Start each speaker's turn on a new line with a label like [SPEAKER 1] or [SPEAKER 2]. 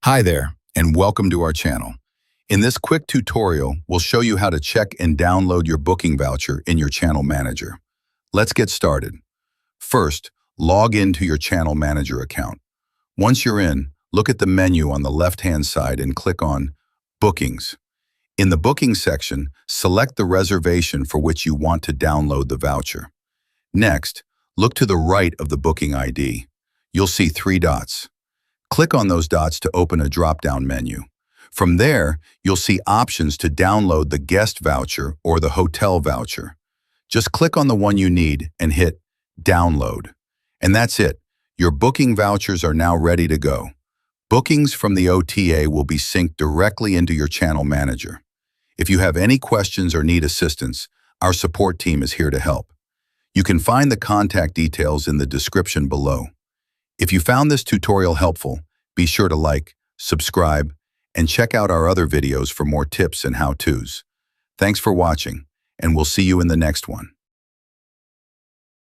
[SPEAKER 1] Hi there, and welcome to our channel. In this quick tutorial, we'll show you how to check and download your booking voucher in your channel manager. Let's get started. First, log into your channel manager account. Once you're in, look at the menu on the left-hand side and click on Bookings. In the Booking section, select the reservation for which you want to download the voucher. Next, look to the right of the booking ID. You'll see 3 dots. Click on those dots to open a drop-down menu. From there, you'll see options to download the guest voucher or the hotel voucher. Just click on the one you need and hit Download. And that's it. Your booking vouchers are now ready to go. Bookings from the OTA will be synced directly into your channel manager. If you have any questions or need assistance, our support team is here to help. You can find the contact details in the description below. If you found this tutorial helpful, be sure to like, subscribe, and check out our other videos for more tips and how-tos. Thanks for watching, and we'll see you in the next one.